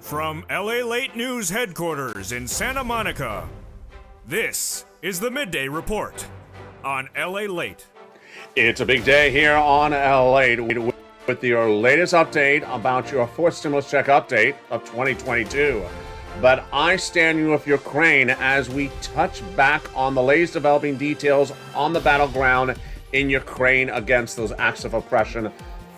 From LALATE News headquarters in Santa Monica, this is the Midday Report on LALATE. It's a big day here on LALATE with your latest update about your fourth stimulus check update of 2022. But I stand with Ukraine as we touch back on the latest developing details on the battleground in Ukraine against those acts of oppression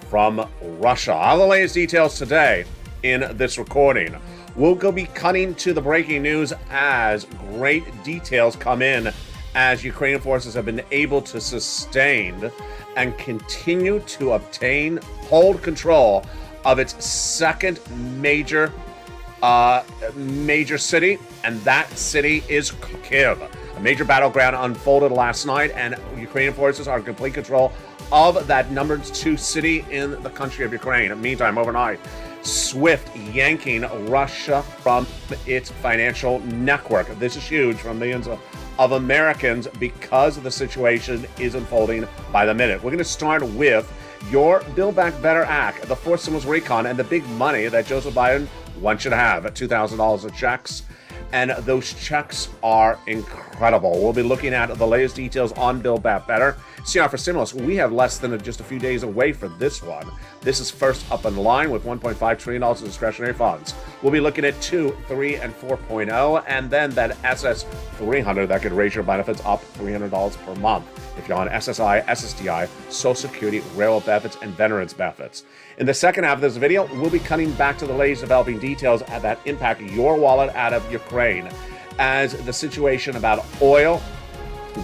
from Russia. All the latest details today in this recording. We'll be cutting to the breaking news as great details come in as Ukrainian forces have been able to sustain and continue to hold control of its second major city, and that city is Kyiv. A major battleground unfolded last night, and Ukrainian forces are in complete control of that number 2 city in the country of Ukraine. Meantime, overnight, swift yanking Russia from its financial network. This is huge from millions of Americans because the situation is unfolding by the minute. We're going to start with your Build Back Better Act, the fourth stimulus recon, and the big money that Joseph Biden wants you to have at $2,000 of checks. And those checks are incredible. We'll be looking at the latest details on Build Back Better. CR for stimulus, we have less than just a few days away for this one. This is first up in line with $1.5 trillion in discretionary funds. We'll be looking at 2, 3, and 4.0, and then that SS 300 that could raise your benefits up $300 per month if you're on SSI, SSDI, Social Security, railroad benefits, and veterans benefits. In the second half of this video, we'll be cutting back to the latest developing details that impact your wallet out of Ukraine as the situation about oil,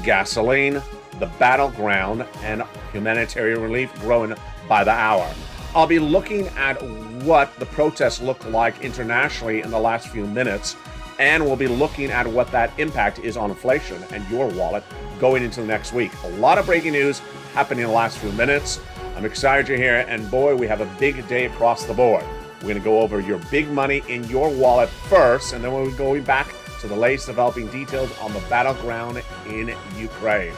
gasoline, the battleground, and humanitarian relief growing by the hour. I'll be looking at what the protests look like internationally in the last few minutes, and we'll be looking at what that impact is on inflation and your wallet going into the next week. A lot of breaking news happening in the last few minutes. I'm excited you're here, and boy, we have a big day across the board. We're going to go over your big money in your wallet first, and then we'll be going back to the latest developing details on the battleground in Ukraine.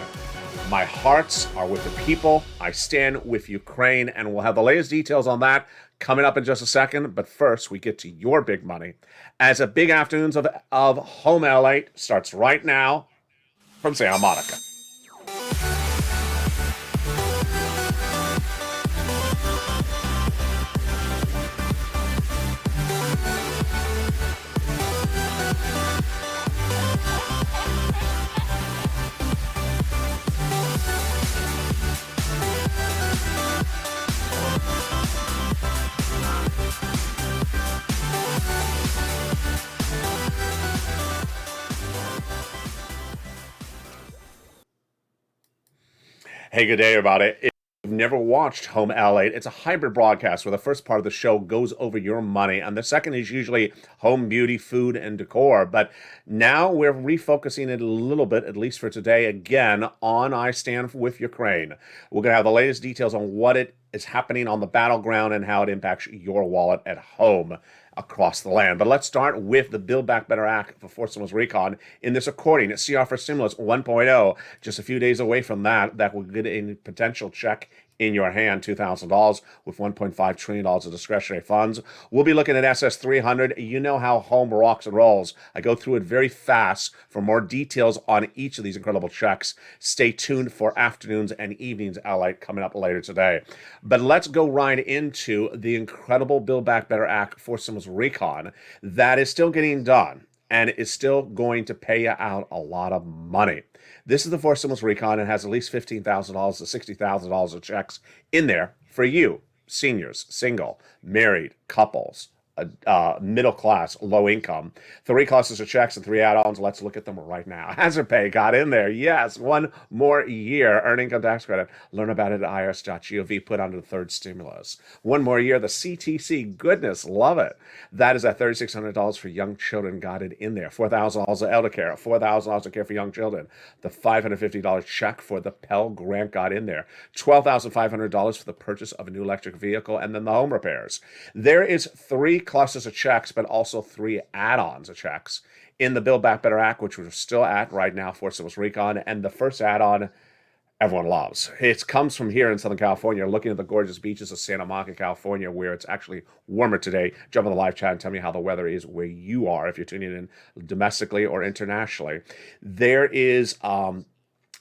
My hearts are with the people. I stand with Ukraine, and we'll have the latest details on that coming up in just a second. But first, we get to your big money as a big afternoons of Home LALATE starts right now from Santa Monica. Hey, good day, everybody. If you've never watched Home LALATE, it's a hybrid broadcast where the first part of the show goes over your money, and the second is usually home beauty, food, and decor. But now we're refocusing it a little bit, at least for today, again, on I Stand with Ukraine. We're going to have the latest details on what is happening on the battleground and how it impacts your wallet at home across the land. But let's start with the Build Back Better Act for fourth stimulus recon. In this recording, CR for Stimulus 1.0, just a few days away from that will get a potential check in your hand, $2,000 with $1.5 trillion of discretionary funds. We'll be looking at SS 300. You know how home rocks and rolls. I go through it very fast. For more details on each of these incredible checks, stay tuned for afternoons and evenings LALATE coming up later today. But let's go right into the incredible Build Back Better Act for stimulus recon that is still getting done and is still going to pay you out a lot of money. This is the fourth stimulus recon and has at least $15,000 to $60,000 of checks in there for you, seniors, single, married, couples, middle class, low income. 3 classes of checks and 3 add-ons. Let's look at them right now. Hazard pay got in there. Yes, 1 more year. Earned income tax credit. Learn about it at irs.gov. Put under the third stimulus. 1 more year. The CTC. Goodness, love it. That is at $3,600 for young children. Got it in there. $4,000 of elder care. $4,000 of care for young children. The $550 check for the Pell Grant got in there. $12,500 for the purchase of a new electric vehicle, and then the home repairs. There is 3 clusters of checks, but also 3 add-ons of checks in the Build Back Better Act, which we're still at right now for stimulus recon. And the first add-on everyone loves. It comes from here in Southern California, looking at the gorgeous beaches of Santa Monica, California, where it's actually warmer today. Jump on the live chat and tell me how the weather is where you are, if you're tuning in domestically or internationally. There is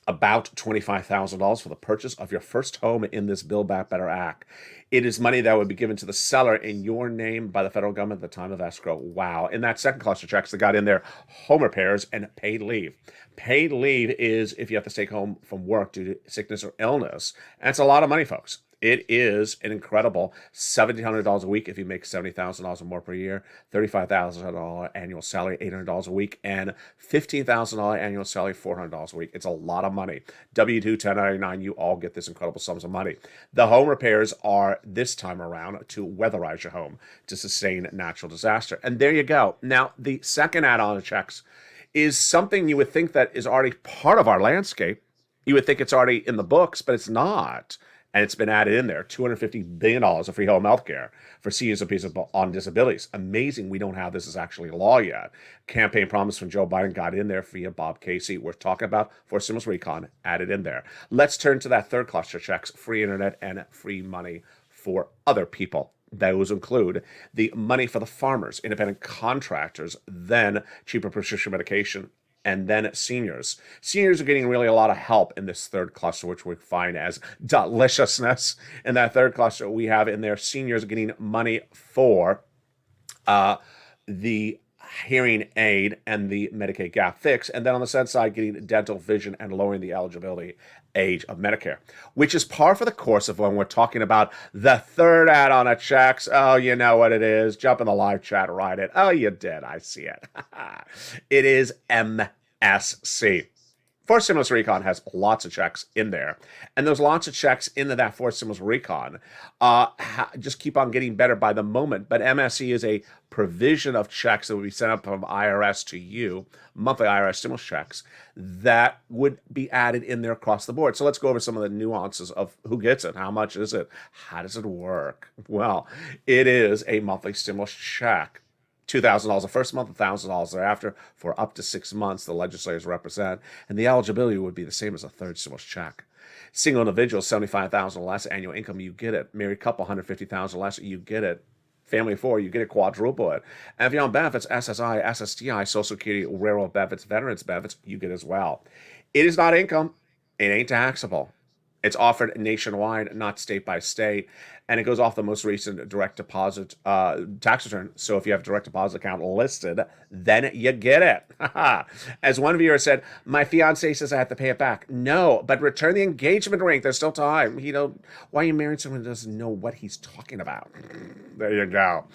about $25,000 for the purchase of your first home in this Build Back Better Act. It is money that would be given to the seller in your name by the federal government at the time of escrow. Wow. In that second cluster checks, they got in there home repairs and paid leave. Paid leave is if you have to stay home from work due to sickness or illness. And it's a lot of money, folks. It is an incredible $1,700 a week if you make $70,000 or more per year, $35,000 annual salary, $800 a week, and $15,000 annual salary, $400 a week. It's a lot of money. W-2, 1099, you all get this incredible sums of money. The home repairs are this time around to weatherize your home to sustain natural disaster. And there you go. Now, the second add-on of checks is something you would think that is already part of our landscape. You would think it's already in the books, but it's not. And it's been added in there, $250 billion of free home health care for seniors and people on disabilities. Amazing we don't have this as actually law yet. Campaign promise from Joe Biden got in there via Bob Casey. We're talking about for stimulus recon, added in there. Let's turn to that third cluster checks, free internet and free money for other people. Those include the money for the farmers, independent contractors, then cheaper prescription medication, and then seniors. Seniors are getting really a lot of help in this third cluster, which we find as deliciousness. In that third cluster, we have in there seniors getting money for the hearing aid and the Medicaid gap fix. And then on the said side, getting dental, vision, and lowering the eligibility age of Medicare, which is par for the course of when we're talking about the third add-on of checks. Oh, you know what it is. Jump in the live chat, write it. Oh, you did. I see it. It is MSC. Forced Stimulus Recon has lots of checks in there. And those lots of checks into that Forced Stimulus Recon just keep on getting better by the moment. But MSC is a provision of checks that would be sent up from IRS to you, monthly IRS stimulus checks, that would be added in there across the board. So let's go over some of the nuances of who gets it, how much is it, how does it work? Well, it is a monthly stimulus check. $2,000 the first month, $1,000 thereafter for up to 6 months, the legislators represent, and the eligibility would be the same as a third stimulus check. Single individual, $75,000 less annual income, you get it. Married couple, $150,000 less, you get it. Family of 4, you get it, quadruple it. And if you're on benefits, SSI, SSDI, Social Security, railroad benefits, veterans benefits, you get as well. It is not income. It ain't taxable. It's offered nationwide, not state by state, and it goes off the most recent direct deposit tax return. So if you have a direct deposit account listed, then you get it. As one viewer said, my fiance says I have to pay it back. No, but return the engagement ring. There's still time. Why are you marrying someone who doesn't know what he's talking about? There you go.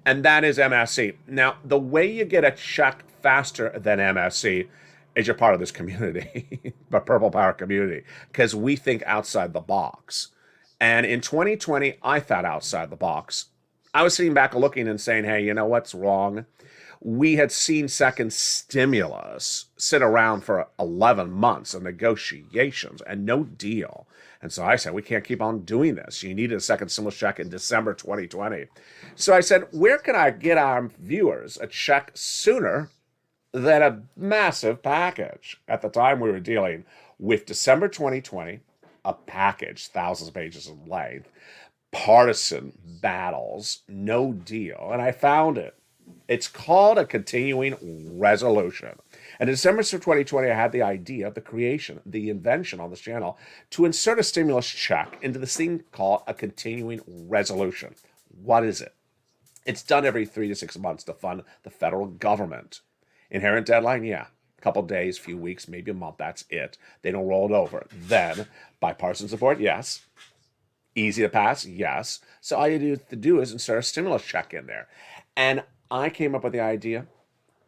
And that is MSC. Now, the way you get a check faster than MSC is you're part of this community, the Purple Power community, because we think outside the box. And in 2020, I thought outside the box. I was sitting back looking and saying, hey, you know what's wrong? We had seen second stimulus sit around for 11 months of negotiations and no deal. And so I said, we can't keep on doing this. You needed a second stimulus check in December 2020. So I said, where can I get our viewers a check sooner than a massive package? At the time, we were dealing with December 2020, a package, thousands of pages in length, partisan battles, no deal. And I found it. It's called a continuing resolution. And in December of 2020, I had the idea, the creation, the invention on this channel to insert a stimulus check into this thing called a continuing resolution. What is it? It's done every 3 to 6 months to fund the federal government. Inherent deadline, yeah. A couple days, few weeks, maybe a month, that's it. They don't roll it over. Then, bipartisan support, yes. Easy to pass, yes. So all you have to do is insert a stimulus check in there. And I came up with the idea.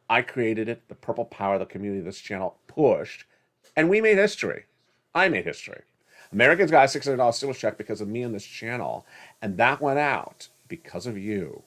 I created it. The Purple Power, the community of this channel pushed. And we made history. I made history. Americans got a $600 stimulus check because of me and this channel. And that went out because of you.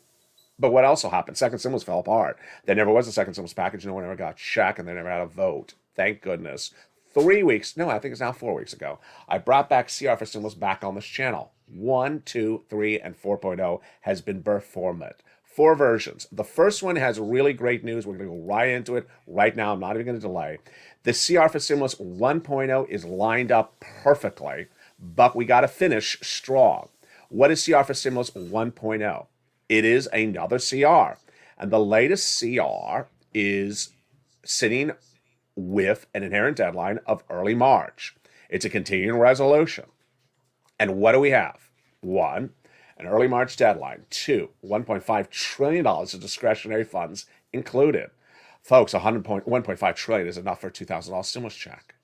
But what also happened? Second stimulus fell apart. There never was a second stimulus package. No one ever got a check, and they never had a vote. Thank goodness. 3 weeks, no, I think it's now 4 weeks ago, I brought back CR for Stimulus back on this channel. 1, 2, 3, and 4.0 has been birthed from it. 4 versions. The first one has really great news. We're going to go right into it right now. I'm not even going to delay. The CR for Stimulus 1.0 is lined up perfectly, but we got to finish strong. What is CR for Stimulus 1.0? It is another CR. And the latest CR is sitting with an inherent deadline of early March. It's a continuing resolution. And what do we have? 1, an early March deadline. 2, $1.5 trillion of discretionary funds included. Folks, $1.5 trillion is enough for a $2,000 stimulus check.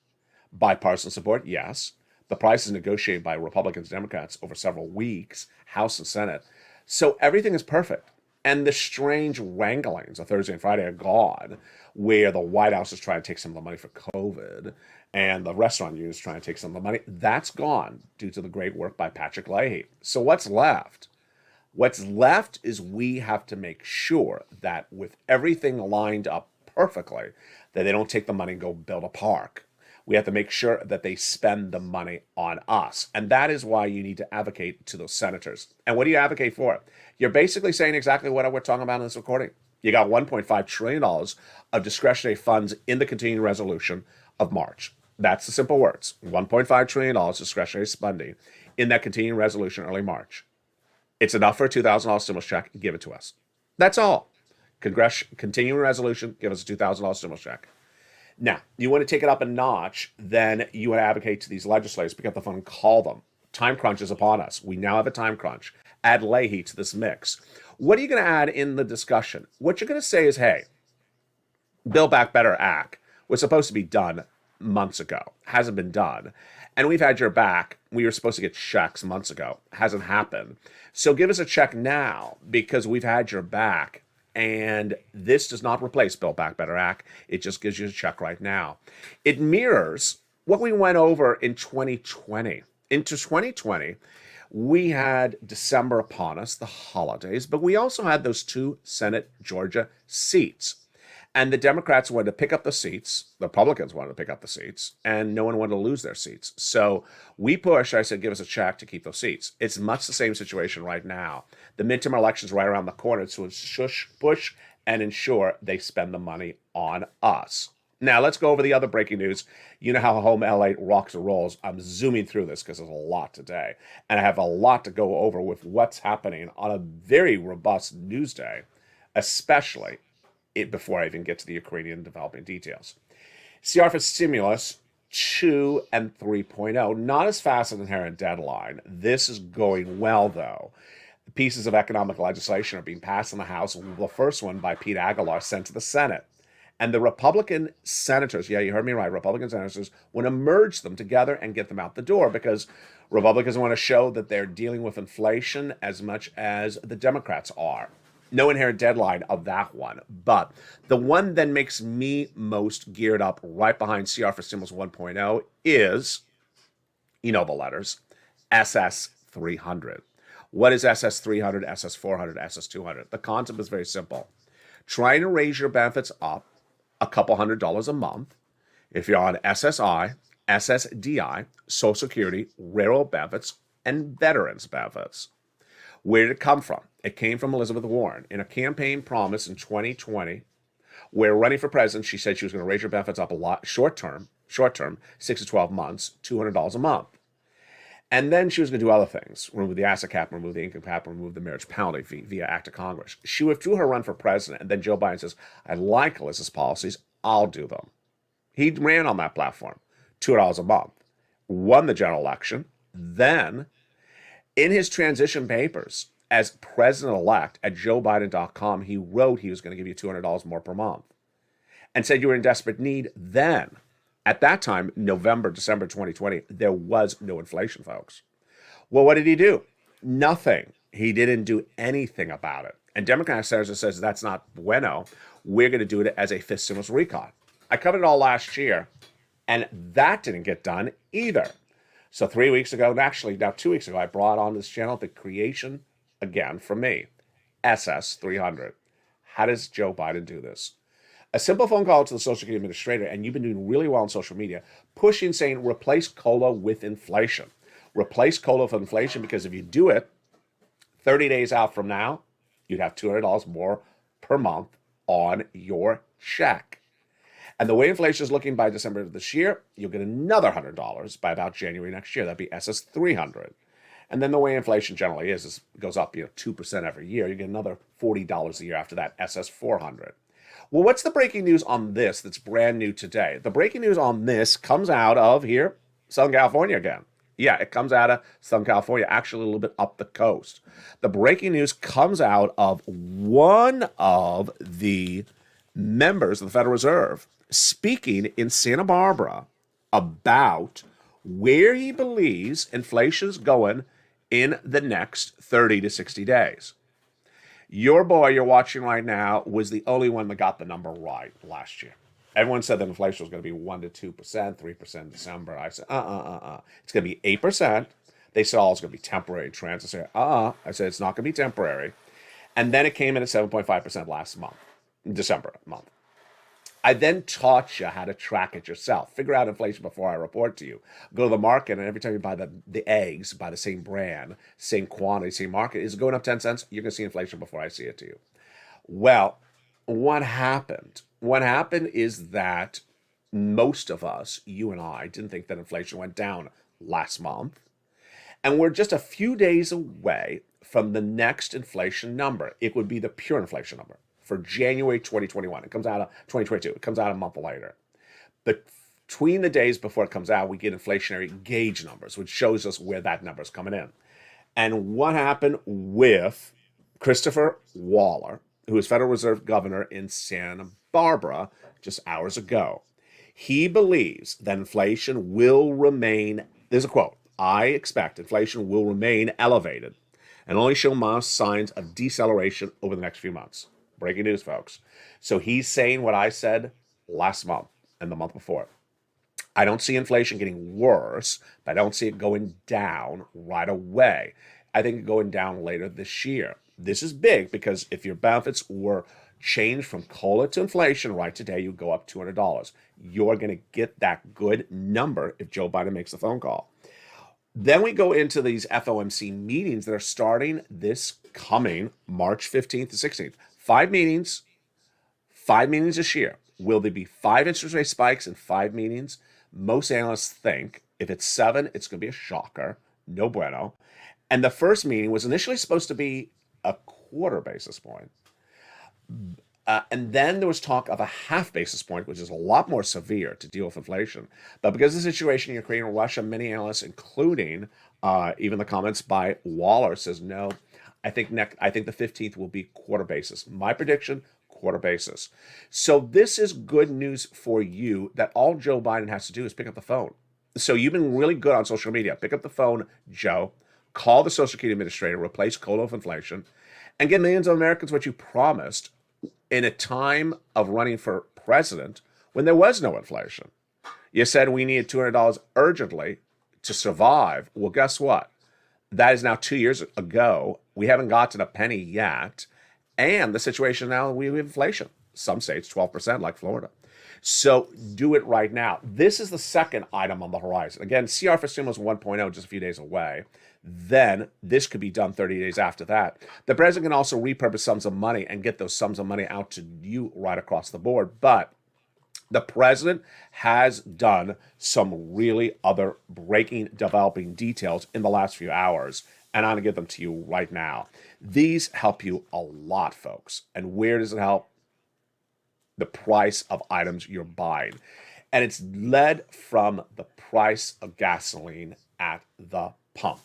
Bipartisan support, yes. The price is negotiated by Republicans and Democrats over several weeks, House and Senate. So everything is perfect. And the strange wranglings of Thursday and Friday are gone, where the White House is trying to take some of the money for COVID and the restaurant union is trying to take some of the money. That's gone due to the great work by Patrick Leahy. So what's left? What's left is we have to make sure that with everything lined up perfectly, that they don't take the money and go build a park. We have to make sure that they spend the money on us. And that is why you need to advocate to those senators. And what do you advocate for? You're basically saying exactly what we're talking about in this recording. You got $1.5 trillion of discretionary funds in the continuing resolution of March. That's the simple words. $1.5 trillion discretionary spending in that continuing resolution early March. It's enough for a $2,000 stimulus check. Give it to us. That's all. Continuing resolution, give us a $2,000 stimulus check. Now, you want to take it up a notch, then you would advocate to these legislators, pick up the phone and call them. Time crunch is upon us. We now have a time crunch. Add Leahy to this mix. What are you going to add in the discussion? What you're going to say is, hey, Build Back Better Act was supposed to be done months ago. Hasn't been done. And we've had your back. We were supposed to get checks months ago. Hasn't happened. So give us a check now because we've had your back. And this does not replace Build Back Better Act. It just gives you a check right now. It mirrors what we went over in 2020. Into 2020, we had December upon us, the holidays, but we also had those 2 Senate Georgia seats. And the Democrats wanted to pick up the seats, the Republicans wanted to pick up the seats, and no one wanted to lose their seats. So we pushed, I said, give us a check to keep those seats. It's much the same situation right now. The midterm election's right around the corner, so it's push and ensure they spend the money on us. Now, let's go over the other breaking news. You know how Home LA rocks and rolls. I'm zooming through this because there's a lot today. And I have a lot to go over with what's happening on a very robust news day, especially before I even get to the Ukrainian developing details. CR for Stimulus 2 and 3.0, not as fast as an inherent deadline. This is going well, though. The pieces of economic legislation are being passed in the House. The first one by Pete Aguilar sent to the Senate. And the Republican senators, yeah, you heard me right, Republican senators want to merge them together and get them out the door because Republicans want to show that they're dealing with inflation as much as the Democrats are. No inherent deadline of that one. But the one that makes me most geared up right behind CR for Stimulus 1.0 is, you know the letters, SS 300. What is SS 300, SS 400, SS 200? The concept is very simple. Trying to raise your benefits up a couple $100s a month. If you're on SSI, SSDI, Social Security, railroad benefits, and veterans benefits. Where did it come from? It came from Elizabeth Warren in a campaign promise in 2020, where running for president, she said she was going to raise your benefits up a lot, short term, 6 to 12 months, $200 a month. And then she was going to do other things, remove the asset cap, remove the income cap, remove the marriage penalty via act of Congress. She withdrew her run for president, and then Joe Biden says, I like Elizabeth's policies, I'll do them. He ran on that platform, $2 a month, won the general election, then in his transition papers as president-elect at joebiden.com, he wrote he was going to give you $200 more per month and said you were in desperate need then. At that time, November, December 2020, there was no inflation, folks. Well, what did he do? Nothing. He didn't do anything about it. And Democratic senators says that's not bueno. We're going to do it as a fifth stimulus recon. I covered it all last year, and that didn't get done either. So 3 weeks ago, and actually now 2 weeks ago, I brought on this channel the creation, again, from me, SS 300. How does Joe Biden do this? A simple phone call to the Social Security Administrator, and you've been doing really well on social media, pushing, saying, replace COLA with inflation. Replace COLA with inflation, because if you do it 30 days out from now, you'd have $200 more per month on your check. And the way inflation is looking by December of this year, you'll get another $100 by about January next year. That'd be SS 300. And then the way inflation generally is it goes up 2% every year. You get another $40 a year after that, SS 400. Well, what's the breaking news on this that's brand new today? The breaking news on this comes out of here, Southern California again. Yeah, it comes out of Southern California, actually a little bit up the coast. The breaking news comes out of one of the members of the Federal Reserve speaking in Santa Barbara about where he believes inflation's going in the next 30 to 60 days. Your boy you're watching right now was the only one that got the number right last year. Everyone said that inflation was going to be 1% to 2%, 3% in December. I said, It's going to be 8%. They said, it's going to be temporary, transitory. I said, it's not going to be temporary. And then it came in at 7.5% last month, December month. I then taught you how to track it yourself. Figure out inflation before I report to you. Go to the market, and every time you buy the eggs, buy the same brand, same quantity, same market, is it going up 10 cents? You're going to see inflation before I see it to you. Well, what happened? What happened is that most of us, you and I, didn't think that inflation went down last month. And we're just a few days away from the next inflation number. It would be the pure inflation number for January 2021. It comes out of 2022. It comes out a month later. But between the days before it comes out, we get inflationary gauge numbers, which shows us where that number is coming in. And what happened with Christopher Waller, who is Federal Reserve Governor in Santa Barbara just hours ago? He believes that inflation will remain, there's a quote, I expect inflation will remain elevated and only show modest signs of deceleration over the next few months. Breaking news, folks. So he's saying what I said last month and the month before. I don't see inflation getting worse, but I don't see it going down right away. I think it's going down later this year. This is big because if your benefits were changed from COLA to inflation right today, you go up $200. You're going to get that good number if Joe Biden makes a phone call. Then we go into these FOMC meetings that are starting this coming March 15th to 16th. 5 meetings this year. Will there be 5 interest rate spikes in 5 meetings? Most analysts think if it's 7, it's going to be a shocker. No bueno. And the first meeting was initially supposed to be a quarter basis point. And then there was talk of a half basis point, which is a lot more severe to deal with inflation. But because of the situation in Ukraine and Russia, many analysts, including even the comments by Waller, says no. I think the 15th will be quarter basis. My prediction, quarter basis. So this is good news for you that all Joe Biden has to do is pick up the phone. So you've been really good on social media. Pick up the phone, Joe. Call the Social Security Administrator, replace COLA with inflation, and give millions of Americans what you promised in a time of running for president when there was no inflation. You said we needed $200 urgently to survive. Well, guess what? That is now 2 years ago. We haven't gotten a penny yet. And the situation now, we have inflation. Some states, 12%, like Florida. So do it right now. This is the second item on the horizon. Again, CR for stimulus 1.0 just a few days away. Then this could be done 30 days after that. The president can also repurpose sums of money and get those sums of money out to you right across the board. But the president has done some really other breaking, developing details in the last few hours, and I'm going to give them to you right now. These help you a lot, folks. And where does it help? The price of items you're buying. And it's led from the price of gasoline at the pump.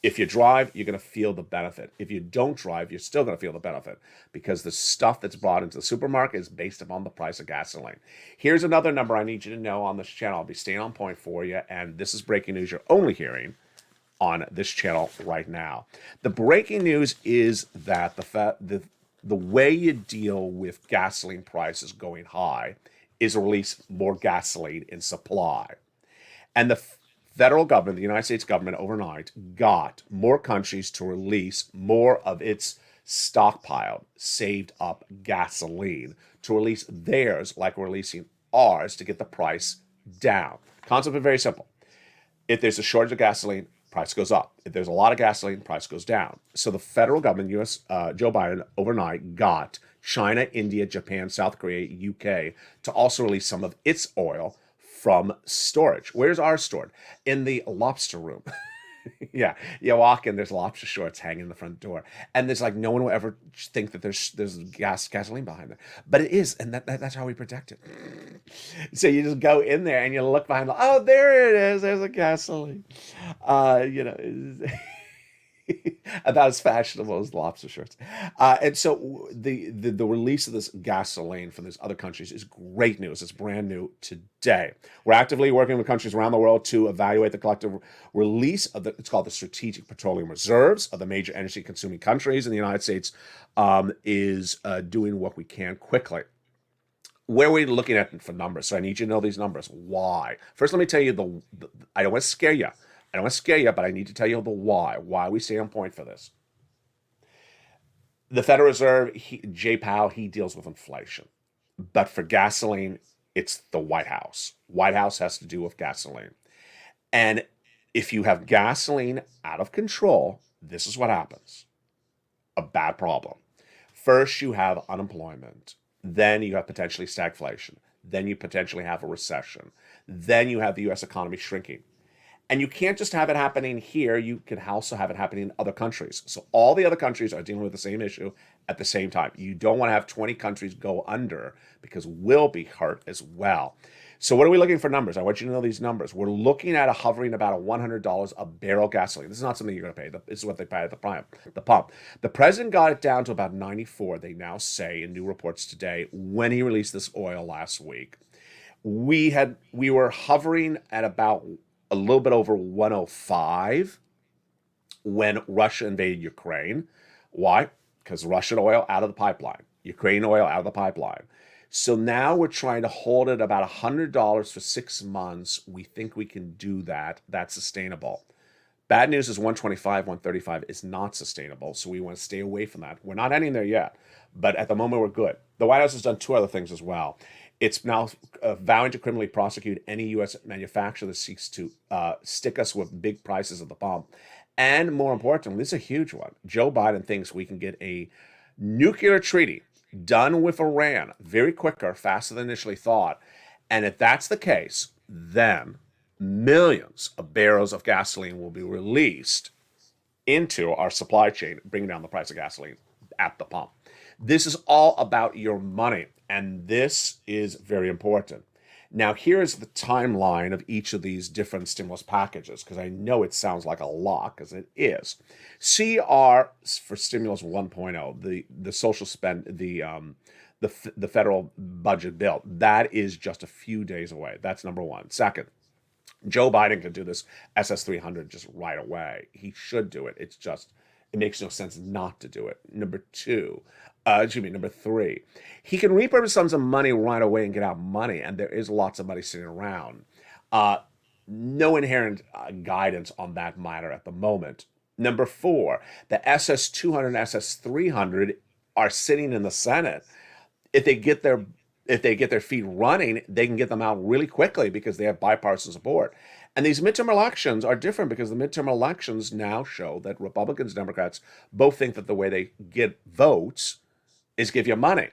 If you drive, you're going to feel the benefit. If you don't drive, you're still going to feel the benefit because the stuff that's brought into the supermarket is based upon the price of gasoline. Here's another number I need you to know on this channel. I'll be staying on point for you, and this is breaking news you're only hearing on this channel right now. The breaking news is that the way you deal with gasoline prices going high is release more gasoline in supply. And the federal government, the United States government overnight, got more countries to release more of its stockpiled, saved up gasoline to release theirs like we're releasing ours to get the price down. Concept is very simple. If there's a shortage of gasoline, price goes up. If there's a lot of gasoline, price goes down. So the federal government, U.S. Joe Biden, overnight got China, India, Japan, South Korea, UK to also release some of its oil from storage. Where's ours stored? In the lobster room. Yeah, you walk in, there's lobster shorts hanging in the front door, and there's like no one will ever think that there's gasoline behind there, but it is, and that's how we protect it. So you just go in there and you look behind, oh, there it is. There's a gasoline. You know. About as fashionable as lobster shorts. And so the release of this gasoline from these other countries is great news. It's brand new today. We're actively working with countries around the world to evaluate the collective release of it's called the Strategic Petroleum Reserves of the major energy consuming countries. And the United States is doing what we can quickly. Where are we looking at for numbers? So I need you to know these numbers. Why? First, let me tell you I don't want to scare you. I don't want to scare you, but I need to tell you the why we stay on point for this. The Federal Reserve, Jay Powell, he deals with inflation. But for gasoline, it's the White House. White House has to do with gasoline. And if you have gasoline out of control, this is what happens. A bad problem. First, you have unemployment. Then you have potentially stagflation. Then you potentially have a recession. Then you have the U.S. economy shrinking. And you can't just have it happening here. You can also have it happening in other countries. So all the other countries are dealing with the same issue at the same time. You don't want to have 20 countries go under because we'll be hurt as well. So what are we looking for numbers? I want you to know these numbers. We're looking at hovering about $100 a barrel gasoline. This is not something you're going to pay. This is what they pay at the pump. The president got it down to about 94, they now say in new reports today, when he released this oil last week. We were hovering at about a little bit over 105 when Russia invaded Ukraine. Why? Because Russian oil out of the pipeline, Ukrainian oil out of the pipeline. So now we're trying to hold it about $100 for 6 months. We think we can do that. That's sustainable. Bad news is 125, 135 is not sustainable. So we want to stay away from that. We're not ending there yet, but at the moment we're good. The White House has done two other things as well. It's now vowing to criminally prosecute any U.S. manufacturer that seeks to stick us with big prices at the pump. And more importantly, this is a huge one. Joe Biden thinks we can get a nuclear treaty done with Iran very quicker, faster than initially thought. And if that's the case, then millions of barrels of gasoline will be released into our supply chain, bringing down the price of gasoline at the pump. This is all about your money, and this is very important. Now, here's the timeline of each of these different stimulus packages, because I know it sounds like a lot, because it is. CR for stimulus 1.0, the social spend, the federal budget bill, that is just a few days away. That's number one. Second, Joe Biden can do this SS 300 just right away. He should do it. It makes no sense not to do it. Number three, he can repurpose sums of money right away and get out money, and there is lots of money sitting around. No inherent guidance on that matter at the moment. Number four, the SS 200 and SS 300 are sitting in the Senate. If they get their feet running, they can get them out really quickly because they have bipartisan support. And these midterm elections are different because the midterm elections now show that Republicans and Democrats both think that the way they get votes is give you money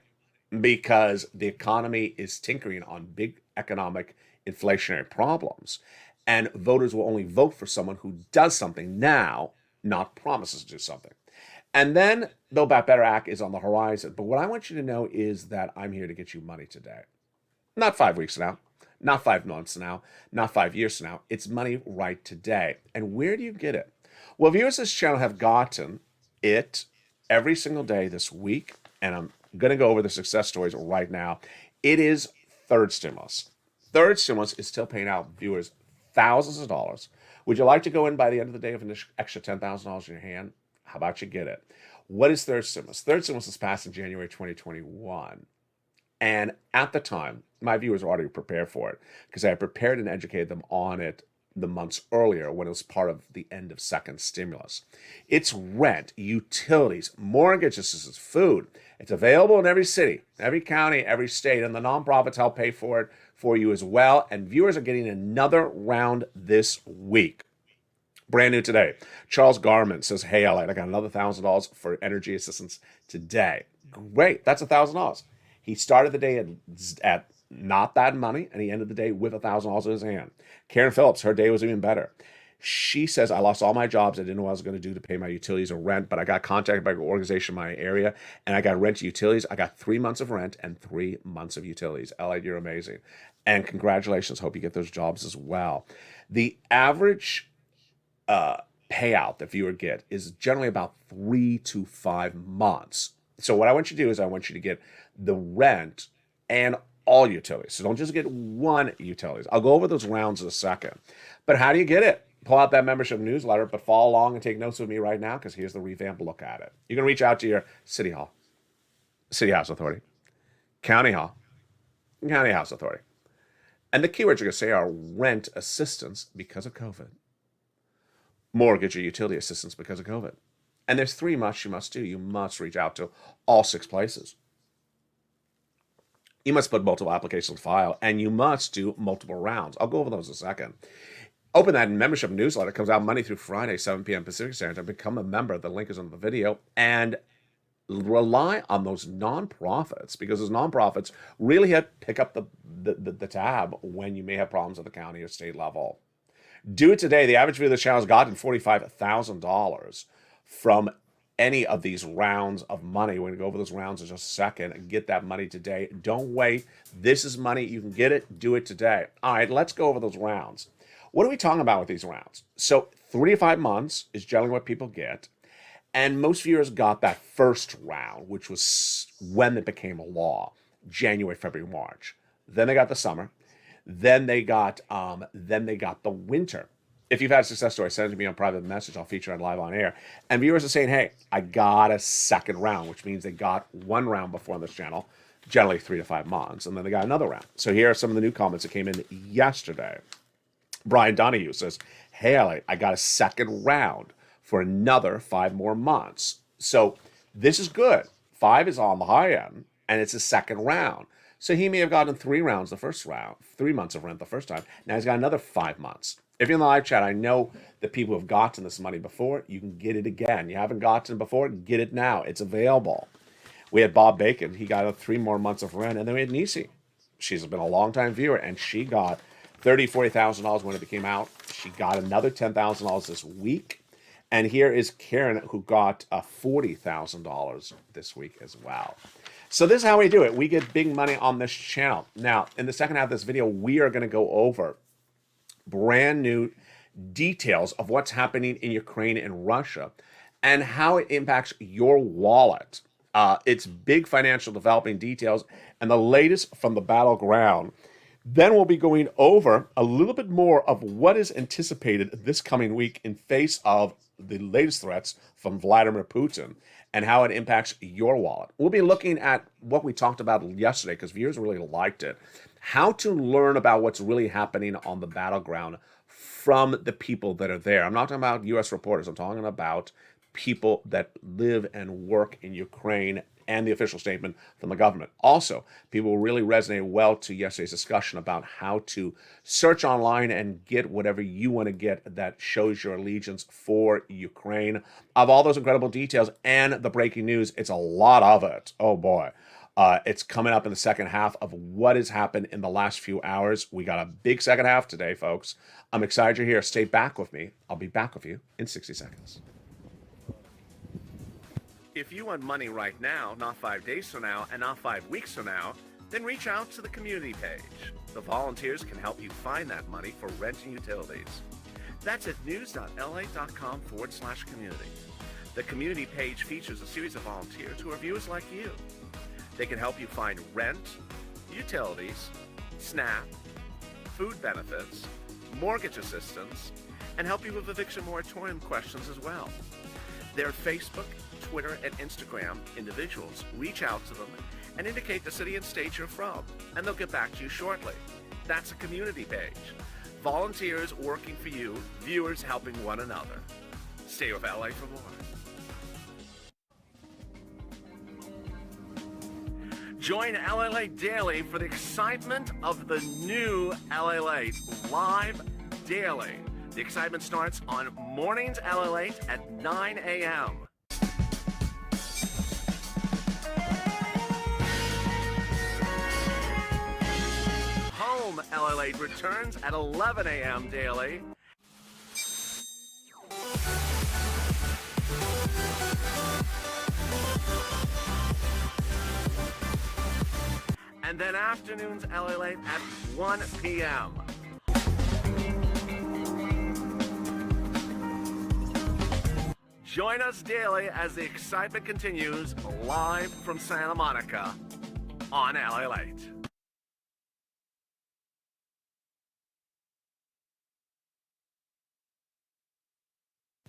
because the economy is tinkering on big economic inflationary problems. And voters will only vote for someone who does something now, not promises to do something. And then Build Back Better Act is on the horizon. But what I want you to know is that I'm here to get you money today. Not 5 weeks from now, not 5 months from now, not 5 years from now. It's money right today. And where do you get it? Well, viewers of this channel have gotten it every single day this week. And I'm going to go over the success stories right now. It is third stimulus. Third stimulus is still paying out viewers thousands of dollars. Would you like to go in by the end of the day with an extra $10,000 in your hand? How about you get it? What is third stimulus? Third stimulus was passed in January 2021. And at the time, my viewers were already prepared for it because I had prepared and educated them on it the months earlier when it was part of the end of second stimulus. It's rent, utilities, mortgage assistance, food. It's available in every city, every county, every state, and the nonprofits help pay for it for you as well. And viewers are getting another round this week. Brand new today. Charles Garman says, hey, LALATE, I got another $1,000 for energy assistance today. Great. That's $1,000. He started the day at not that money, and he ended the day with $1,000 in his hand. Karen Phillips, her day was even better. She says, I lost all my jobs. I didn't know what I was going to do to pay my utilities or rent, but I got contacted by an organization in my area, and I got rent utilities. I got 3 months of rent and 3 months of utilities. LALATE, you're amazing. And congratulations. Hope you get those jobs as well. The average payout that viewer get is generally about 3 to 5 months. So what I want you to do is I want you to get the rent and all utilities. So don't just get one utilities. I'll go over those rounds in a second. But how do you get it? Pull out that membership newsletter, but follow along and take notes with me right now because here's the revamped look at it. You can reach out to your city hall, city house authority, county hall, county house authority. And the keywords you're going to say are rent assistance because of COVID, mortgage or utility assistance because of COVID. And there's 3 musts you must do. You must reach out to all 6 places. You must put multiple applications on file, and you must do multiple rounds. I'll go over those in a second. Open that membership newsletter. It comes out Monday through Friday, 7 p.m. Pacific Standard Time. Become a member. The link is under the video. And rely on those nonprofits because those nonprofits really pick up the tab when you may have problems at the county or state level. Do it today. The average viewer of the channel has gotten $45,000 from any of these rounds of money. We're going to go over those rounds in just a second and get that money today. Don't wait. This is money. You can get it. Do it today. All right, let's go over those rounds. What are we talking about with these rounds? So 3 to 5 months is generally what people get. And most viewers got that first round, which was when it became a law, January, February, March. Then they got the summer. Then they got the winter. If you've had a success story, send it to me on private message. I'll feature it live on air. And viewers are saying, hey, I got a second round, which means they got 1 round before on this channel, generally 3 to 5 months, and then they got another round. So here are some of the new comments that came in yesterday. Brian Donahue says, hey, LA, I got a second round for another 5 more months. So this is good. 5 is on the high end, and it's a second round. So he may have gotten 3 rounds the first round, 3 months of rent the first time. Now he's got another 5 months. If you're in the live chat, I know that people have gotten this money before. You can get it again. You haven't gotten it before, get it now. It's available. We had Bob Bacon. He got 3 more months of rent. And then we had Nisi. She's been a long-time viewer, and she got $30,000, $40,000 when it became out. She got another $10,000 this week. And here is Karen, who got $40,000 this week as well. So this is how we do it. We get big money on this channel. Now, in the second half of this video, we are going to go over brand new details of what's happening in Ukraine and Russia and how it impacts your wallet. It's big financial developing details and the latest from the battleground. Then we'll be going over a little bit more of what is anticipated this coming week in face of the latest threats from Vladimir Putin and how it impacts your wallet. We'll be looking at what we talked about yesterday because viewers really liked it. How to learn about what's really happening on the battleground from the people that are there. I'm not talking about U.S. reporters. I'm talking about people that live and work in Ukraine and the official statement from the government. Also, people really resonate well to yesterday's discussion about how to search online and get whatever you want to get that shows your allegiance for Ukraine. Of all those incredible details and the breaking news, it's a lot of it. Oh boy. It's coming up in the second half of what has happened in the last few hours. We got a big second half today, folks. I'm excited you're here. Stay back with me. I'll be back with you in 60 seconds. If you want money right now, not 5 days from now, and not 5 weeks from now, then reach out to the community page. The volunteers can help you find that money for rent and utilities. That's at news.la.com/community. The community page features a series of volunteers who are viewers like you. They can help you find rent, utilities, SNAP, food benefits, mortgage assistance, and help you with eviction moratorium questions as well. Their Facebook, Twitter, and Instagram individuals reach out to them and indicate the city and state you're from, and they'll get back to you shortly. That's a community page. Volunteers working for you, viewers helping one another. Stay with LA for more. Join LALATE daily for the excitement of the new LALATE live daily. The excitement starts on mornings LALATE at 9 a.m. Home LALATE returns at 11 a.m. daily. And then afternoons LALATE at 1 p.m. Join us daily as the excitement continues live from Santa Monica on LALATE.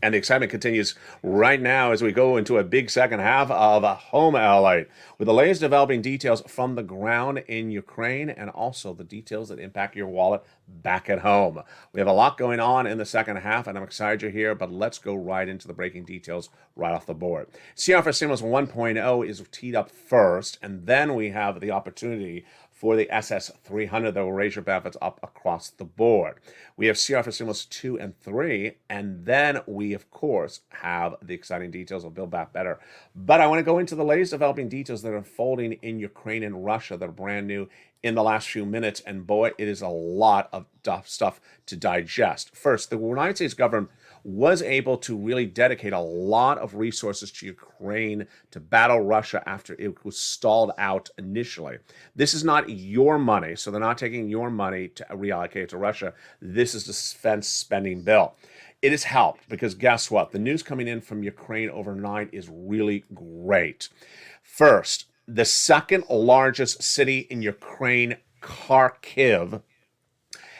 And the excitement continues right now as we go into a big second half of Home LA with the latest developing details from the ground in Ukraine and also the details that impact your wallet back at home. We have a lot going on in the second half, and I'm excited you're here, but let's go right into the breaking details right off the board. CR for Stimulus 1.0 is teed up first, and then we have the opportunity for the SS300 that will raise your benefits up across the board. We have CR for Stimulus 2 and 3, and then we, of course, have the exciting details of Build Back Better. But I want to go into the latest developing details that are unfolding in Ukraine and Russia that are brand new in the last few minutes, and boy, it is a lot of stuff to digest. First, the United States government was able to really dedicate a lot of resources to Ukraine to battle Russia after it was stalled out initially. This is not your money, so they're not taking your money to reallocate it to Russia. This is the defense spending bill. It has helped because guess what? The news coming in from Ukraine overnight is really great. First, the second largest city in Ukraine, Kharkiv,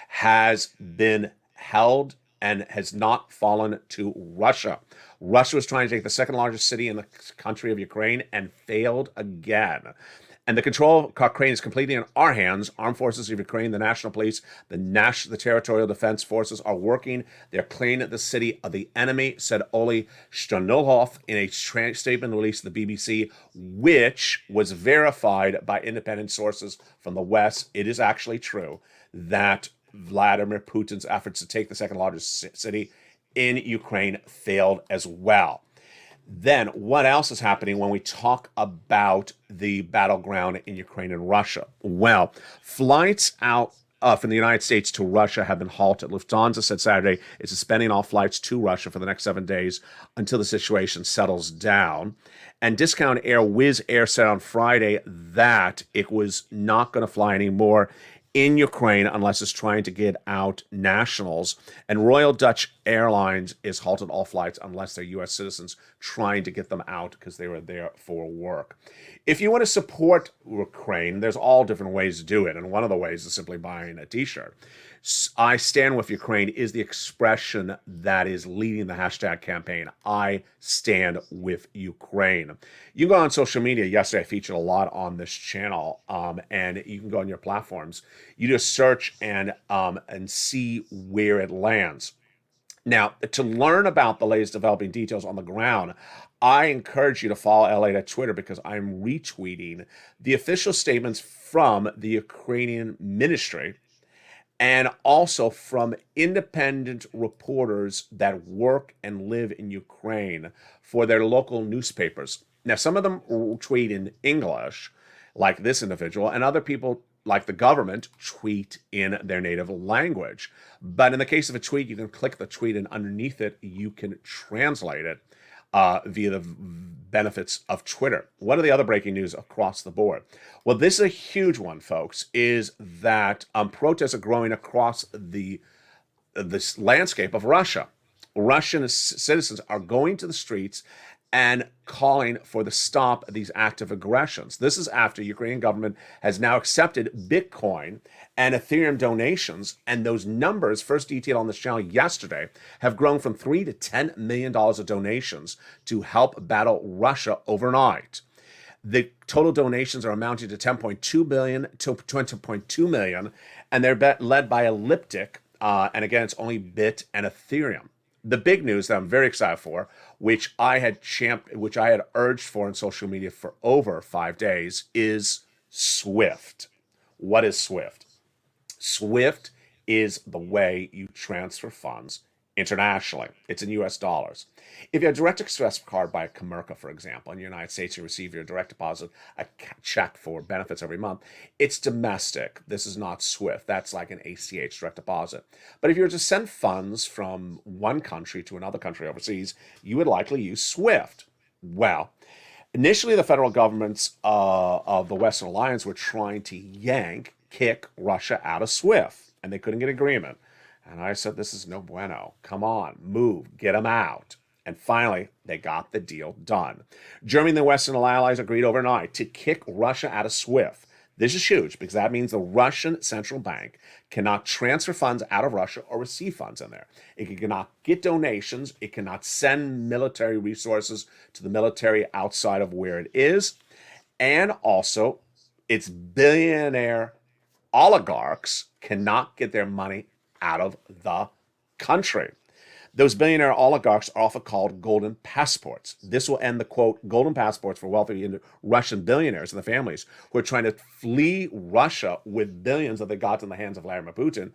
has been held and has not fallen to Russia. Russia was trying to take the second largest city in the country of Ukraine and failed again. And the control of Ukraine is completely in our hands. Armed forces of Ukraine, the National Police, the Territorial Defense Forces are working. They're clearing the city of the enemy, said Oli Shtanovov in a statement released to the BBC, which was verified by independent sources from the West. It is actually true that Vladimir Putin's efforts to take the second largest city in Ukraine failed as well. Then what else is happening when we talk about the battleground in Ukraine and Russia? Well, flights out from the United States to Russia have been halted. Lufthansa said Saturday it's suspending all flights to Russia for the next 7 days until the situation settles down. And Discount Air Wizz Air said on Friday that it was not going to fly anymore in Ukraine unless it's trying to get out nationals. And Royal Dutch Airlines is halted all flights unless they're U.S. citizens trying to get them out because they were there for work. If you want to support Ukraine, there's all different ways to do it. And one of the ways is simply buying a t-shirt. I Stand With Ukraine is the expression that is leading the hashtag campaign. I stand with Ukraine. You go on social media. Yesterday I featured a lot on this channel, and you can go on your platforms. You just search and see where it lands. Now, to learn about the latest developing details on the ground, I encourage you to follow LA at Twitter because I'm retweeting the official statements from the Ukrainian ministry and also from independent reporters that work and live in Ukraine for their local newspapers. Now, some of them tweet in English, like this individual, and other people, like the government, tweet in their native language. But in the case of a tweet, you can click the tweet, and underneath it, you can translate it via the benefits of Twitter. What are the other breaking news across the board? Well, this is a huge one, folks, is that protests are growing across this landscape of Russia. Russian citizens are going to the streets and calling for the stop of these active aggressions. This is after Ukrainian government has now accepted Bitcoin and Ethereum donations, and those numbers, first detailed on this channel yesterday, have grown from $3 to $10 million of donations to help battle Russia overnight. The total donations are amounting to $10.2 billion to $20.2 million, and they're led by Elliptic, And again, it's only Bit and Ethereum. The big news that I'm very excited for, which I had urged for in social media for over 5 days, is Swift. What is Swift? Swift is the way you transfer funds internationally. It's in US dollars. If you have a direct express card by a Comerica, for example, in the United States, you receive your direct deposit, a check for benefits every month. It's domestic. This is not Swift. That's like an ACH, direct deposit. But if you were to send funds from one country to another country overseas, you would likely use Swift. Well, initially, the federal governments of the Western Alliance were trying to kick Russia out of SWIFT, and they couldn't get agreement. And I said, this is no bueno. Come on, move, get them out. And finally, they got the deal done. Germany and the Western allies agreed overnight to kick Russia out of SWIFT. This is huge because that means the Russian central bank cannot transfer funds out of Russia or receive funds in there. It cannot get donations. It cannot send military resources to the military outside of where it is. And also, its billionaire oligarchs cannot get their money out of the country. Those billionaire oligarchs are often called golden passports. This will end the, quote, golden passports for wealthy Russian billionaires and the families who are trying to flee Russia with billions that they got in the hands of Vladimir Putin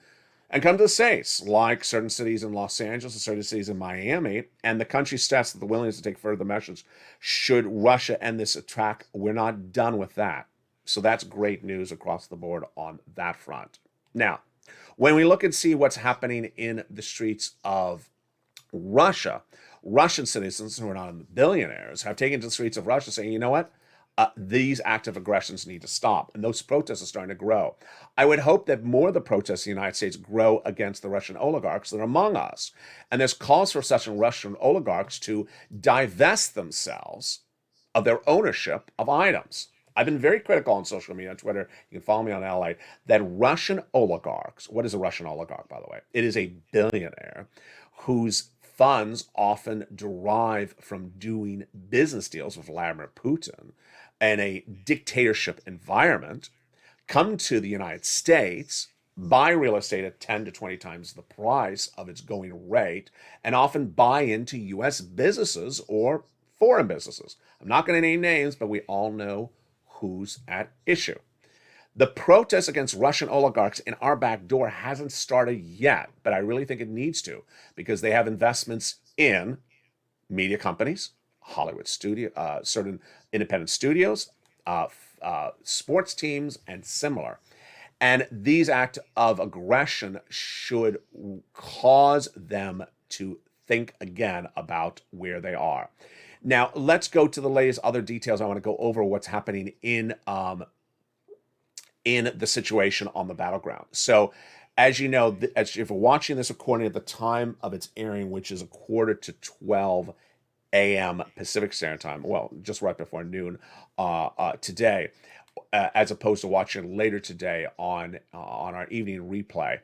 and come to the States, like certain cities in Los Angeles and certain cities in Miami. And the country stressed that the willingness to take further measures should Russia end this attack. We're not done with that. So that's great news across the board on that front. Now, when we look and see what's happening in the streets of Russia, Russian citizens who are not billionaires have taken to the streets of Russia saying, you know what? These active aggressions need to stop. And those protests are starting to grow. I would hope that more of the protests in the United States grow against the Russian oligarchs that are among us. And there's calls for such Russian oligarchs to divest themselves of their ownership of items. I've been very critical on social media, on Twitter, you can follow me on LALATE, that Russian oligarchs, what is a Russian oligarch, by the way? It is a billionaire whose funds often derive from doing business deals with Vladimir Putin in a dictatorship environment, come to the United States, buy real estate at 10 to 20 times the price of its going rate, and often buy into U.S. businesses or foreign businesses. I'm not going to name names, but we all know who's at issue. The protest against Russian oligarchs in our back door hasn't started yet, but I really think it needs to because they have investments in media companies, Hollywood studio, certain independent studios, sports teams, and similar. And these acts of aggression should cause them to think again about where they are. Now, let's go to the latest other details. I want to go over what's happening in the situation on the battleground. So, as you know, if you're watching this recording at the time of its airing, which is 11:45 a.m. Pacific Standard Time, well, just right before noon today, as opposed to watching later today on our evening replay,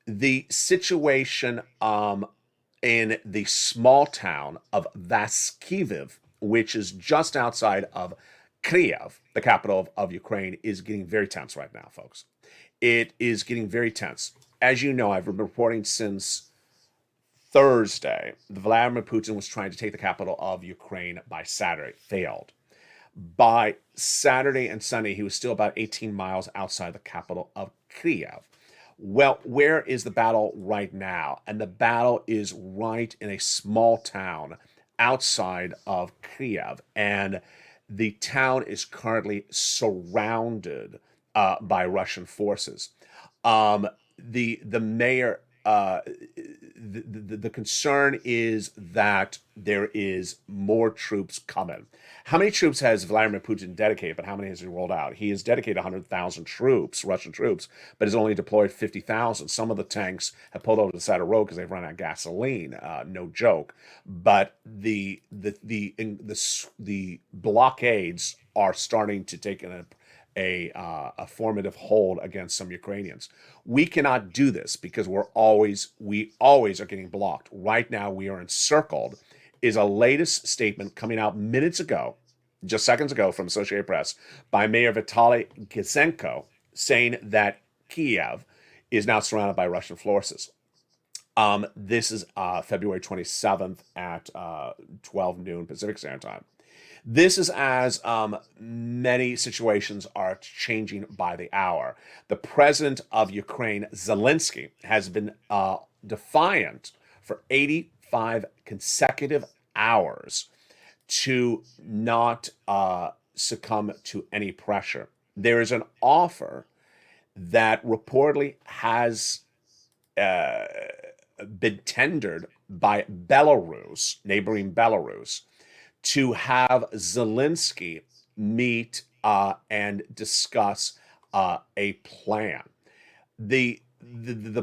the situation in the small town of Vaskiviv, which is just outside of Kyiv, the capital of Ukraine, is getting very tense right now, folks. It is getting very tense. As you know, I've been reporting since Thursday. Vladimir Putin was trying to take the capital of Ukraine by Saturday. Failed. By Saturday and Sunday, he was still about 18 miles outside the capital of Kyiv. Well, where is the battle right now? And the battle is right in a small town outside of Kyiv. And the town is currently surrounded by Russian forces. The mayor, the concern is that there is more troops coming. How many troops has Vladimir Putin dedicated, but how many has he rolled out? He has dedicated 100,000 troops, Russian troops, but has only deployed 50,000. Some of the tanks have pulled over to the side of the road because they've run out of gasoline. No joke. But the blockades are starting to take a formative hold against some Ukrainians. We cannot do this because we always are getting blocked. Right now, we are encircled. Is a latest statement coming out minutes ago, just seconds ago, from Associated Press by Mayor Vitaly Gitsenko, saying that Kyiv is now surrounded by Russian forces. This is February 27th at 12 noon Pacific Standard Time. This is as many situations are changing by the hour. The president of Ukraine, Zelensky, has been defiant for 85 consecutive hours to not succumb to any pressure. There is an offer that reportedly has been tendered by Belarus, neighboring Belarus, to have Zelensky meet and discuss a plan. The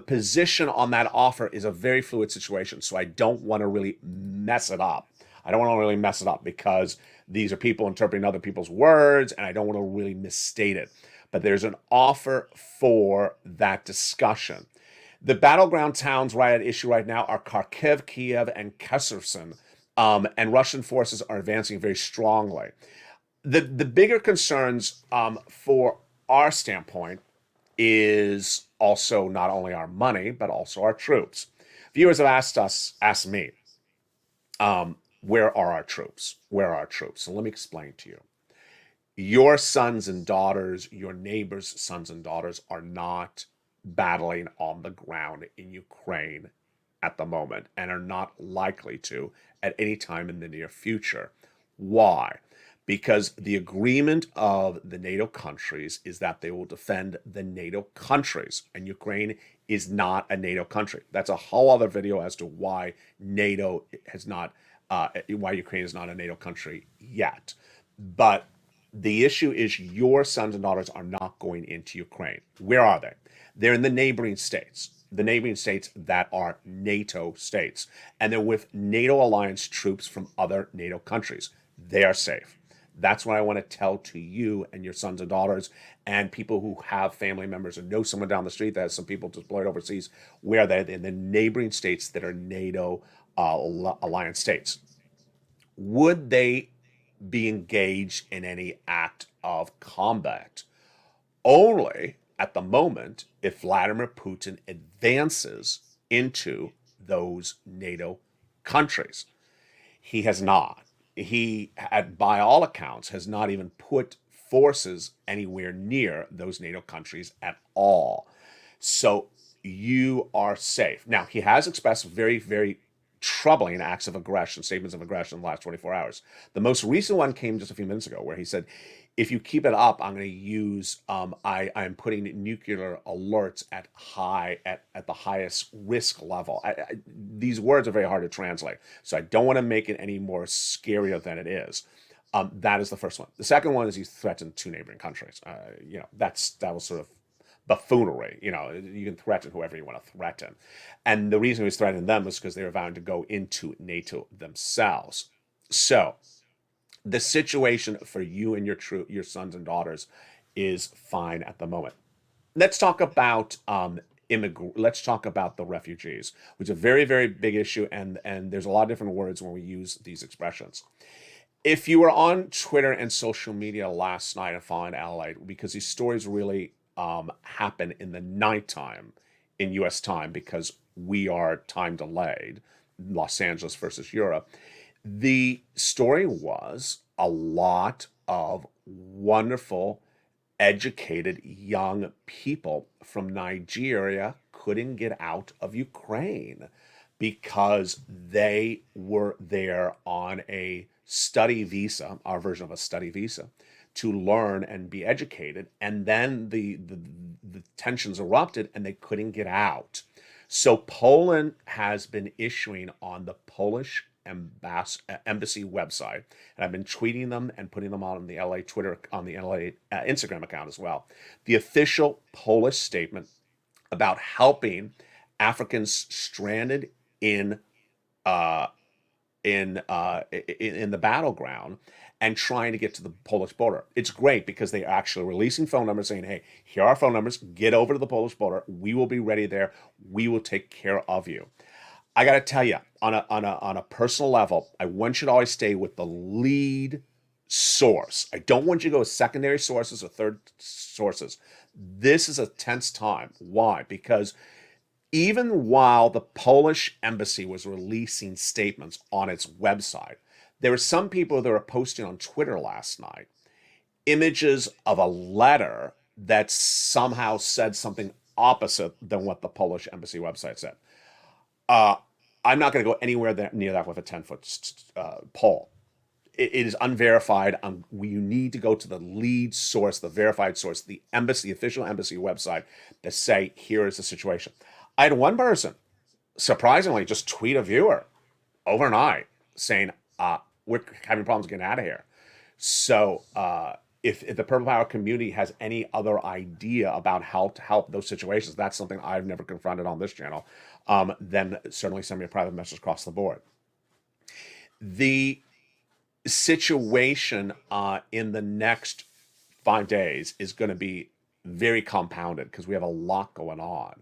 position on that offer is a very fluid situation, so I don't want to really mess it up. I don't want to really mess it up because these are people interpreting other people's words, and I don't want to really misstate it. But there's an offer for that discussion. The battleground towns right at issue right now are Kharkiv, Kiev, and Kherson, and Russian forces are advancing very strongly. The bigger concerns for our standpoint is also not only our money, but also our troops. Viewers have asked me, where are our troops? Where are our troops? So let me explain to you. Your sons and daughters, your neighbors' sons and daughters are not battling on the ground in Ukraine at the moment and are not likely to at any time in the near future. Why? Because the agreement of the NATO countries is that they will defend the NATO countries, and Ukraine is not a NATO country. That's a whole other video as to why NATO has not, why Ukraine is not a NATO country yet. But the issue is your sons and daughters are not going into Ukraine. Where are they? They're in the neighboring states that are NATO states. And they're with NATO alliance troops from other NATO countries. They are safe. That's what I want to tell to you and your sons and daughters and people who have family members or know someone down the street that has some people deployed overseas, where they're in the neighboring states that are NATO alliance states. Would they be engaged in any act of combat? Only at the moment if Vladimir Putin advances into those NATO countries. He has not. He, by all accounts, has not even put forces anywhere near those NATO countries at all. So you are safe. Now, he has expressed very, very troubling acts of aggression, statements of aggression in the last 24 hours. The most recent one came just a few minutes ago where he said, if you keep it up, I'm going to use, I'm putting nuclear alerts at the highest risk level. These words are very hard to translate, so I don't want to make it any more scarier than it is. That is the first one. The second one is he threatened two neighboring countries. That was sort of buffoonery. You can threaten whoever you want to threaten. And the reason he was threatening them was because they were vowing to go into NATO themselves. So the situation for you and your sons and daughters is fine at the moment. Let's talk about let's talk about the refugees, which is a very, very big issue, and there's a lot of different words when we use these expressions. If you were on Twitter and social media last night and following LALATE, because these stories really happen in the nighttime in U.S. time because we are time delayed, Los Angeles versus Europe. The story was a lot of wonderful, educated young people from Nigeria couldn't get out of Ukraine because they were there on a study visa, our version of a study visa, to learn and be educated. And then the tensions erupted and they couldn't get out. So Poland has been issuing on the Polish embassy website, and I've been tweeting them and putting them on the LA Twitter, on the LA Instagram account as well, the official Polish statement about helping Africans stranded in the battleground and trying to get to the Polish border. It's great because they are actually releasing phone numbers saying, hey, here are our phone numbers, get over to the Polish border, we will be ready there, we will take care of you. I got to tell you, on a personal level, I want you to always stay with the lead source. I don't want you to go with secondary sources or third sources. This is a tense time. Why? Because even while the Polish embassy was releasing statements on its website, there were some people that were posting on Twitter last night images of a letter that somehow said something opposite than what the Polish embassy website said. I'm not going to go anywhere near that with a 10-foot pole. It is unverified. You need to go to the lead source, the verified source, the embassy, the official embassy website, to say, here is the situation. I had one person, surprisingly, just tweet a viewer overnight saying, we're having problems getting out of here. So if the Purple Power community has any other idea about how to help those situations, that's something I've never confronted on this channel, then certainly send me a private message across the board. The situation in the next 5 days is going to be very compounded because we have a lot going on.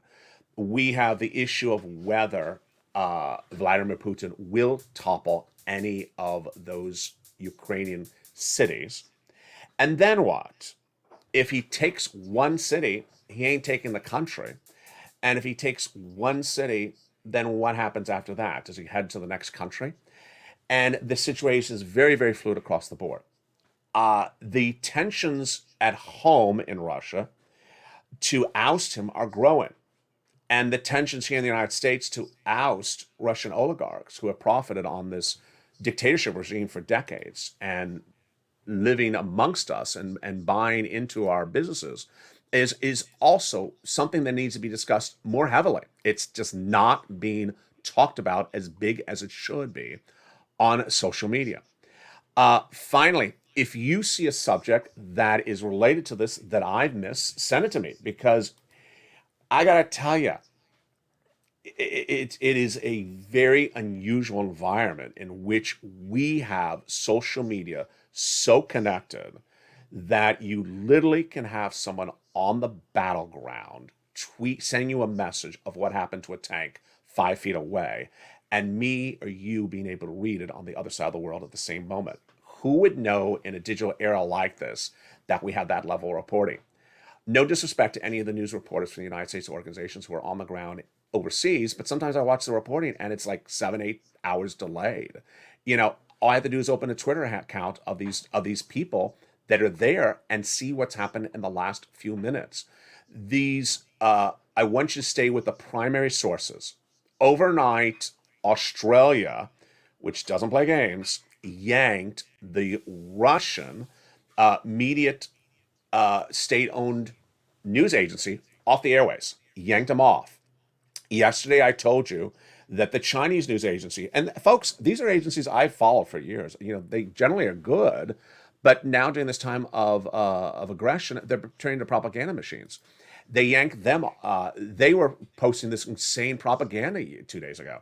We have the issue of whether Vladimir Putin will topple any of those Ukrainian cities. And then what? If he takes one city, he ain't taking the country. And if he takes one city, then what happens after that? Does he head to the next country? And the situation is very, very fluid across the board. The tensions at home in Russia to oust him are growing. And the tensions here in the United States to oust Russian oligarchs who have profited on this dictatorship regime for decades and living amongst us and buying into our businesses is also something that needs to be discussed more heavily. It's just not being talked about as big as it should be on social media. Finally, if you see a subject that is related to this that I've missed, send it to me, because I gotta tell you, it is a very unusual environment in which we have social media so connected that you literally can have someone on the battleground send you a message of what happened to a tank 5 feet away, and me or you being able to read it on the other side of the world at the same moment. Who would know in a digital era like this that we have that level of reporting? No disrespect to any of the news reporters from the United States organizations who are on the ground overseas, but sometimes I watch the reporting and it's like 7-8 hours delayed. All I have to do is open a Twitter account of these people that are there and see what's happened in the last few minutes. I want you to stay with the primary sources. Overnight, Australia, which doesn't play games, yanked the Russian media state-owned news agency off the airways, yanked them off. Yesterday, I told you that the Chinese news agency, and folks, these are agencies I've followed for years. They generally are good, but now during this time of aggression, they're turning to propaganda machines. They yanked them. They were posting this insane propaganda 2 days ago.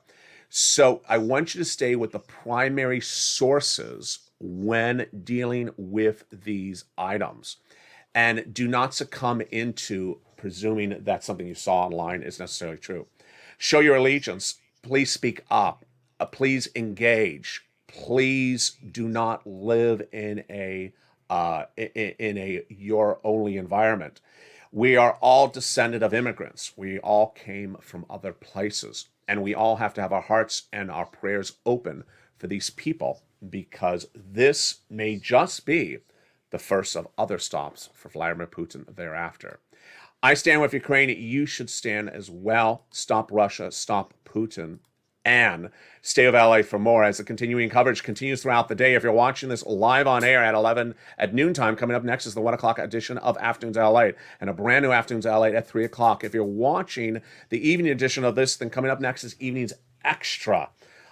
So I want you to stay with the primary sources when dealing with these items, and do not succumb into presuming that something you saw online is necessarily true. Show your allegiance. Please speak up. Please engage. Please do not live in a your only environment. We are all descended of immigrants. We all came from other places, and we all have to have our hearts and our prayers open for these people, because this may just be the first of other stops for Vladimir Putin thereafter. I stand with Ukraine. You should stand as well. Stop Russia, stop Putin, and stay with LA for more as the continuing coverage continues throughout the day. If you're watching this live on air at noontime, coming up next is the 1 o'clock edition of Afternoons LA, and a brand new Afternoons LA at 3 o'clock. If you're watching the evening edition of this, then coming up next is Evenings Extra.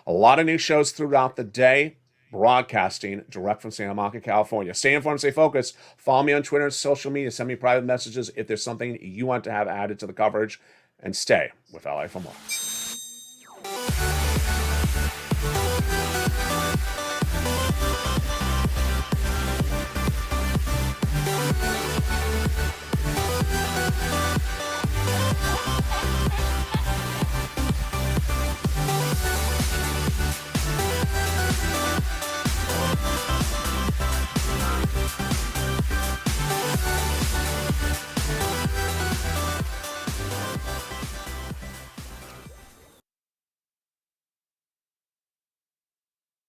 A lot of new shows throughout the day, broadcasting direct from Santa Monica, California. Stay informed, stay focused. Follow me on Twitter and social media. Send me private messages if there's something you want to have added to the coverage. And stay with LA for more.